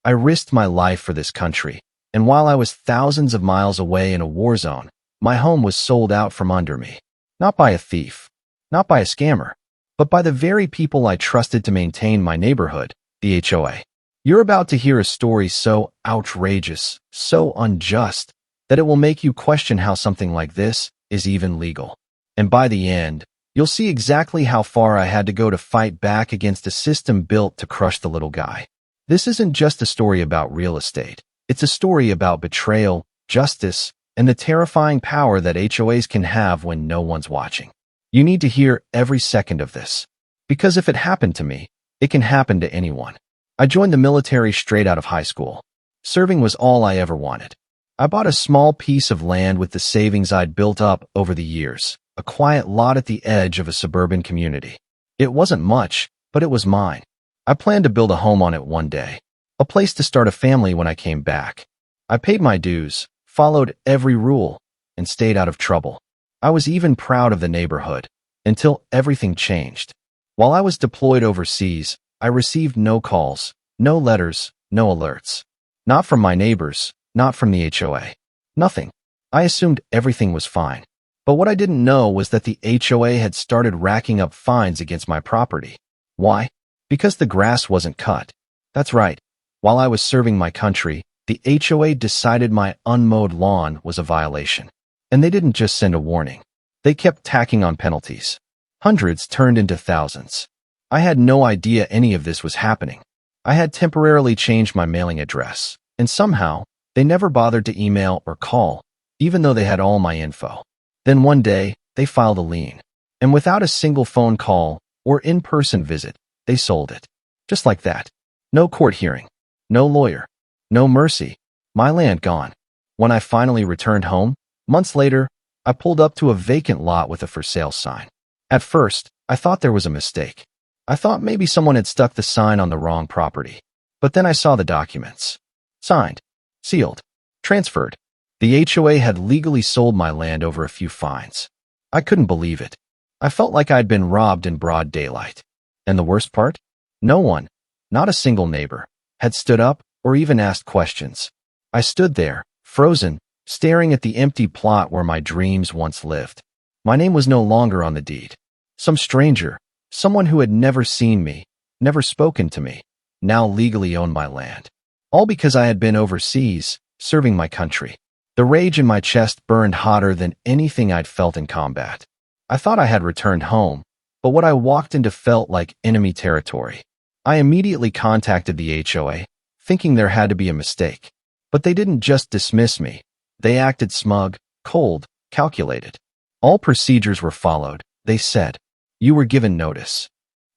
I risked my life for this country, and while I was thousands of miles away in a war zone, my home was sold out from under me. Not by a thief, not by a scammer, but by the very people I trusted to maintain my neighborhood, the HOA. You're about to hear a story so outrageous, so unjust, that it will make you question how something like this is even legal. And by the end, you'll see exactly how far I had to go to fight back against a system built to crush the little guy. This isn't just a story about real estate. It's a story about betrayal, justice, and the terrifying power that HOAs can have when no one's watching. You need to hear every second of this, because if it happened to me, it can happen to anyone. I joined the military straight out of high school. Serving was all I ever wanted. I bought a small piece of land with the savings I'd built up over the years, a quiet lot at the edge of a suburban community. It wasn't much, but it was mine. I planned to build a home on it one day, a place to start a family when I came back. I paid my dues, followed every rule, and stayed out of trouble. I was even proud of the neighborhood, until everything changed. While I was deployed overseas, I received no calls, no letters, no alerts. Not from my neighbors, not from the HOA. Nothing. I assumed everything was fine. But what I didn't know was that the HOA had started racking up fines against my property. Why? Because the grass wasn't cut. That's right. While I was serving my country, the HOA decided my unmowed lawn was a violation. And they didn't just send a warning. They kept tacking on penalties. Hundreds turned into thousands. I had no idea any of this was happening. I had temporarily changed my mailing address, and somehow, they never bothered to email or call, even though they had all my info. Then one day, they filed a lien. And without a single phone call or in-person visit, they sold it. Just like that. No court hearing. No lawyer. No mercy. My land gone. When I finally returned home, months later, I pulled up to a vacant lot with a for sale sign. At first, I thought there was a mistake. I thought maybe someone had stuck the sign on the wrong property. But then I saw the documents. Signed, sealed, transferred. The HOA had legally sold my land over a few fines. I couldn't believe it. I felt like I'd been robbed in broad daylight. And the worst part? No one, not a single neighbor, had stood up or even asked questions. I stood there, frozen, staring at the empty plot where my dreams once lived. My name was no longer on the deed. Some stranger, someone who had never seen me, never spoken to me, now legally owned my land. All because I had been overseas, serving my country. The rage in my chest burned hotter than anything I'd felt in combat. I thought I had returned home, but what I walked into felt like enemy territory. I immediately contacted the HOA, thinking there had to be a mistake. But they didn't just dismiss me. They acted smug, cold, calculated. All procedures were followed, they said. You were given notice.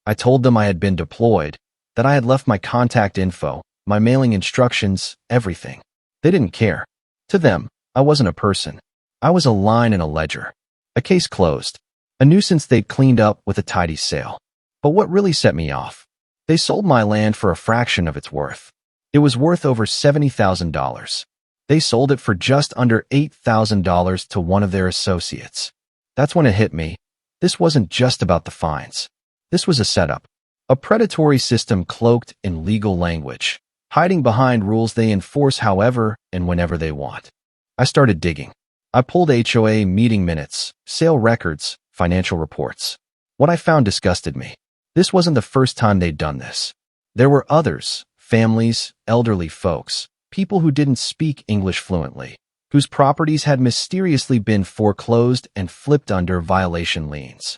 I told them I had been deployed, that I had left my contact info, my mailing instructions, everything. They didn't care. To them, I wasn't a person. I was a line in a ledger. A case closed. A nuisance they'd cleaned up with a tidy sale. But what really set me off? They sold my land for a fraction of its worth. It was worth over $70,000. They sold it for just under $8,000 to one of their associates. That's when it hit me. This wasn't just about the fines. This was a setup. A predatory system cloaked in legal language, hiding behind rules they enforce however and whenever they want. I started digging. I pulled HOA meeting minutes, sale records, financial reports. What I found disgusted me. This wasn't the first time they'd done this. There were others, families, elderly folks, people who didn't speak English fluently, whose properties had mysteriously been foreclosed and flipped under violation liens.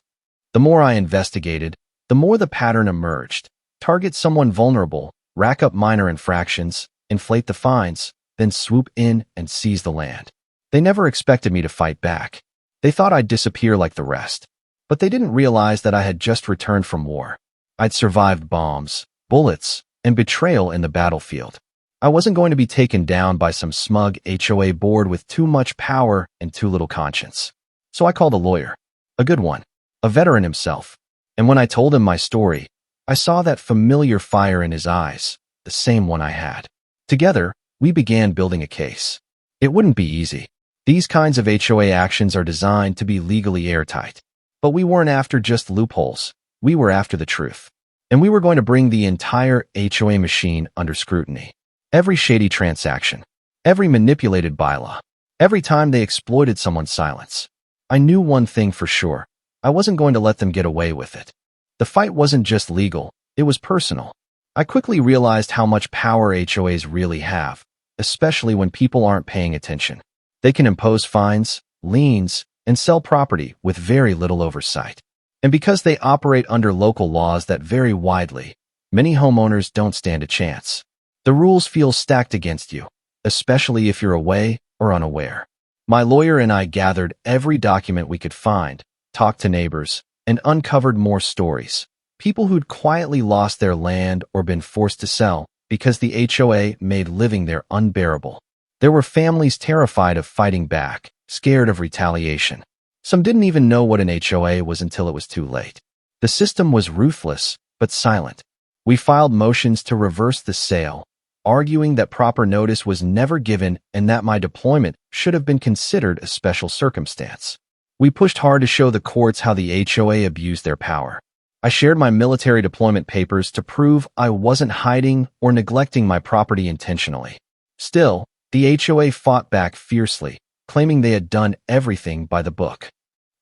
The more I investigated, the more the pattern emerged. Target someone vulnerable, rack up minor infractions, inflate the fines, then swoop in and seize the land. They never expected me to fight back. They thought I'd disappear like the rest. But they didn't realize that I had just returned from war. I'd survived bombs, bullets, and betrayal in the battlefield. I wasn't going to be taken down by some smug HOA board with too much power and too little conscience. So I called a lawyer. A good one. A veteran himself. And when I told him my story, I saw that familiar fire in his eyes, the same one I had. Together, we began building a case. It wouldn't be easy. These kinds of HOA actions are designed to be legally airtight. But we weren't after just loopholes. We were after the truth. And we were going to bring the entire HOA machine under scrutiny. every shady transaction, every manipulated bylaw, every time they exploited someone's silence. I knew one thing for sure. I wasn't going to let them get away with it. The fight wasn't just legal, it was personal. I quickly realized how much power HOAs really have, especially when people aren't paying attention. They can impose fines, liens, and sell property with very little oversight. And because they operate under local laws that vary widely, many homeowners don't stand a chance. The rules feel stacked against you, especially if you're away or unaware. My lawyer and I gathered every document we could find, talked to neighbors, and uncovered more stories. People who'd quietly lost their land or been forced to sell because the HOA made living there unbearable. There were families terrified of fighting back, scared of retaliation. Some didn't even know what an HOA was until it was too late. The system was ruthless, but silent. We filed motions to reverse the sale, arguing that proper notice was never given and that my deployment should have been considered a special circumstance. We pushed hard to show the courts how the HOA abused their power. I shared my military deployment papers to prove I wasn't hiding or neglecting my property intentionally. Still, the HOA fought back fiercely, claiming they had done everything by the book.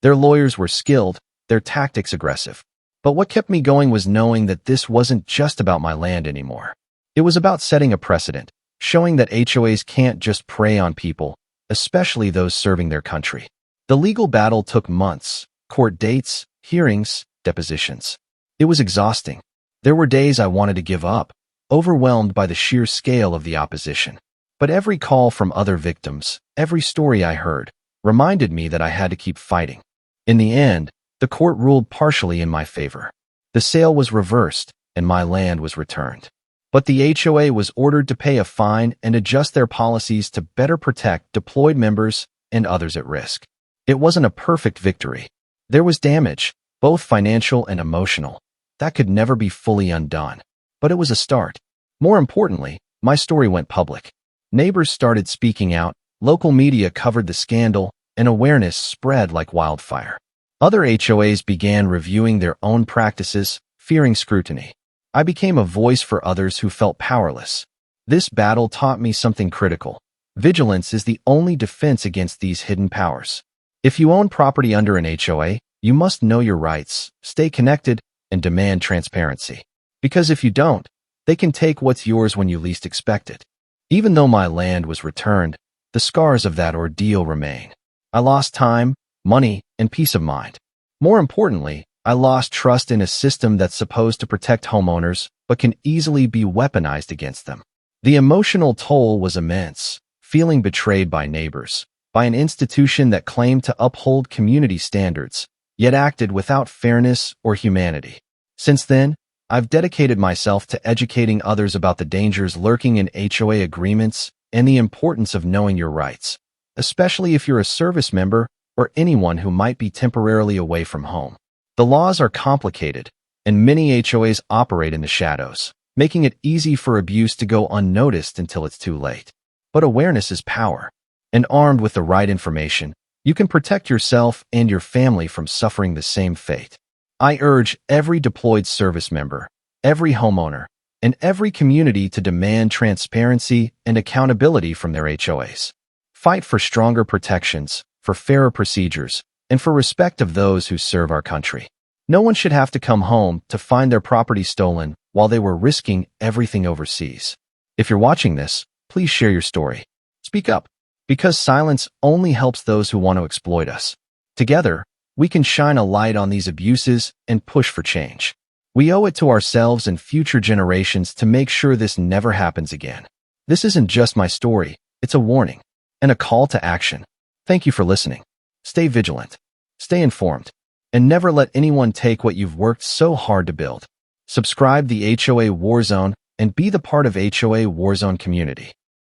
Their lawyers were skilled, their tactics aggressive. But what kept me going was knowing that this wasn't just about my land anymore. It was about setting a precedent, showing that HOAs can't just prey on people, especially those serving their country. The legal battle took months, court dates, hearings, depositions. It was exhausting. There were days I wanted to give up, overwhelmed by the sheer scale of the opposition. But every call from other victims, every story I heard, reminded me that I had to keep fighting. In the end, the court ruled partially in my favor. The sale was reversed, and my land was returned. But the HOA was ordered to pay a fine and adjust their policies to better protect deployed members and others at risk. It wasn't a perfect victory. There was damage, both financial and emotional, that could never be fully undone. But it was a start. More importantly, my story went public. Neighbors started speaking out, local media covered the scandal, and awareness spread like wildfire. Other HOAs began reviewing their own practices, fearing scrutiny. I became a voice for others who felt powerless. This battle taught me something critical. Vigilance is the only defense against these hidden powers. If you own property under an HOA, you must know your rights, stay connected, and demand transparency. Because if you don't, they can take what's yours when you least expect it. Even though my land was returned, the scars of that ordeal remain. I lost time, money, and peace of mind. More importantly, I lost trust in a system that's supposed to protect homeowners but can easily be weaponized against them. The emotional toll was immense, feeling betrayed by neighbors, by an institution that claimed to uphold community standards, yet acted without fairness or humanity. Since then, I've dedicated myself to educating others about the dangers lurking in HOA agreements and the importance of knowing your rights, especially if you're a service member or anyone who might be temporarily away from home. The laws are complicated, and many HOAs operate in the shadows, making it easy for abuse to go unnoticed until it's too late. But awareness is power, and armed with the right information, you can protect yourself and your family from suffering the same fate. I urge every deployed service member, every homeowner, and every community to demand transparency and accountability from their HOAs. Fight for stronger protections, for fairer procedures, and for respect of those who serve our country. No one should have to come home to find their property stolen while they were risking everything overseas. If you're watching this, please share your story. Speak up, because silence only helps those who want to exploit us. Together, we can shine a light on these abuses and push for change. We owe it to ourselves and future generations to make sure this never happens again. This isn't just my story, it's a warning and a call to action. Thank you for listening. Stay vigilant, stay informed, and never let anyone take what you've worked so hard to build. Subscribe the HOA Warzone and be the part of HOA Warzone community.